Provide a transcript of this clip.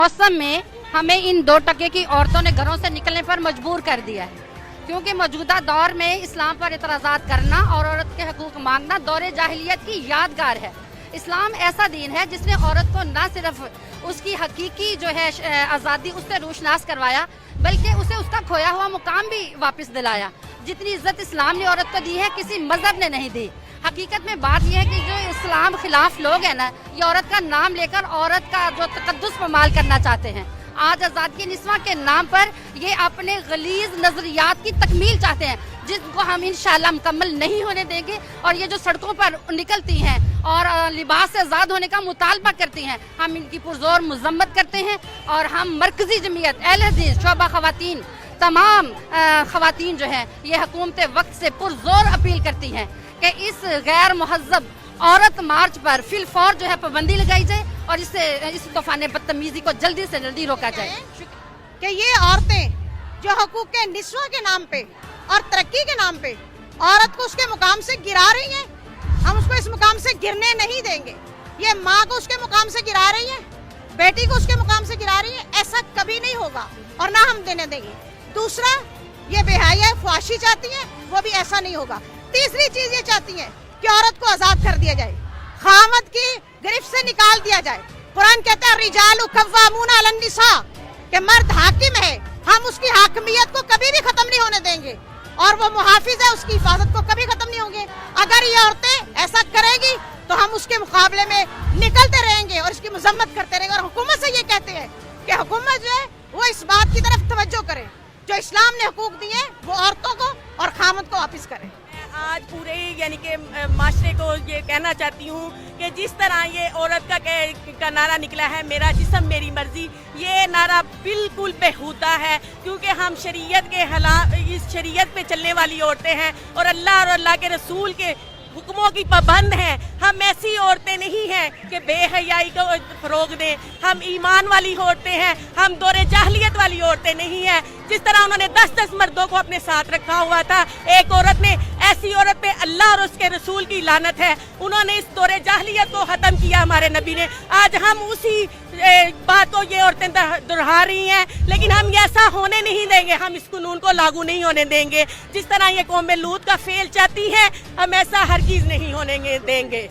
मौसम में हमें इन 2% की औरतों ने घरों से निकलने पर मजबूर कर दिया है, क्योंकि मौजूदा दौर में इस्लाम पर एतराज़ात करना और औरत के हकूक़ मांगना दौरे जाहिलियत की यादगार है। इस्लाम ऐसा दीन है जिसने औरत को न सिर्फ उसकी हकीकी जो है आज़ादी उससे रोशनास करवाया, बल्कि उसे उसका खोया हुआ मुकाम भी वापस दिलाया। जितनी इज्जत इस्लाम ने औरत को दी है किसी मजहब ने नहीं दी। हकीकत में बात यह है कि जो इस्लाम खिलाफ लोग हैं ना, ये औरत का नाम लेकर औरत का जो तकद्दुस पमाल करना चाहते हैं। आज आज़ादी निस्वां के नाम पर ये अपने गलीज नजरियात की तकमील चाहते हैं, जिनको हम इंशाल्लाह मुकम्मल नहीं होने देंगे। और ये जो सड़कों पर निकलती हैं और लिबास से आज़ाद होने का मुतालबा करती हैं, हम इनकी पुरजोर मजम्मत करते हैं। और हम मरकजी जमीयत अहले हदीस शोबा खवातीन तमाम खवातीन जो हैं, ये हुकूमत वक्त से पुरजोर अपील करती हैं कि इस गैर मुहज़्ज़ब औरत मार्च पर फिलफौर जो है पाबंदी लगाई जाए और इस तूफान बदतमीजी को जल्दी से जल्दी रोका जाए। कि ये औरतें जो हकूक़ के निस्वां के नाम पे और तरक्की के नाम पे औरत को उसके मुकाम से गिरा रही हैं, हम उसको इस मुकाम से गिरने नहीं देंगे। ये माँ को उसके मुकाम से गिरा रही है, बेटी को उसके मुकाम से गिरा रही है, ऐसा कभी नहीं होगा और ना हम देने देंगे। दूसरा, ये बेहया ख्वाहिशी चाहती हैं, वो भी ऐसा नहीं होगा। तीसरी चीज ये चाहती हैं कि औरत को आजाद कर दिया जाए, खामद की गिरफ्त से निकाल दिया जाए। कुरान कहता है रिजालु कव्वामूना अलन निसा, कि मर्द हाकिम है, हम उसकी हाकिमियत को कभी भी खत्म नहीं होने देंगे और वो मुहाफिज है, उसकी हिफाजत को कभी खत्म नहीं होंगे। अगर ये औरतें ऐसा करेगी तो हम उसके मुकाबले में निकलते रहेंगे और इसकी मजम्मत करते रहेंगे। और हुकूमत से ये कहते हैं कि हुकूमत जो है वो इस बात की तरफ तवज्जो करे, जो इस्लाम ने हुकूक दिए वो औरतों को और खामद को वापस करे। आज पूरे यानी कि माशरे को ये कहना चाहती हूँ कि जिस तरह ये औरत का नारा निकला है, मेरा जिस्म मेरी मर्जी, ये नारा बिल्कुल बेहुदा है, क्योंकि हम शरीयत के इस शरीयत पे चलने वाली औरतें हैं और अल्लाह और अल्लाह के रसूल के हुक्मों की पाबंद हैं। हम ऐसी औरतें नहीं हैं कि बेहयाई को फरोग दें। हम ईमान वाली औरतें हैं, हम दौरे जाहलियत वाली औरतें नहीं हैं। जिस तरह उन्होंने 10-10 मर्दों को अपने साथ रखा हुआ था, एक औरत ने, ऐसी औरत पे अल्लाह और उसके रसूल की लानत है। उन्होंने इस दौरे जाहलियत को ख़त्म किया हमारे नबी ने। आज हम उसी बात को ये औरतें दोहरा रही हैं, लेकिन हम ऐसा होने नहीं देंगे। हम इस कानून को लागू नहीं होने देंगे। जिस तरह ये कौम लूत का फेल चाहती है, हम ऐसा हरगिज़ नहीं होने देंगे।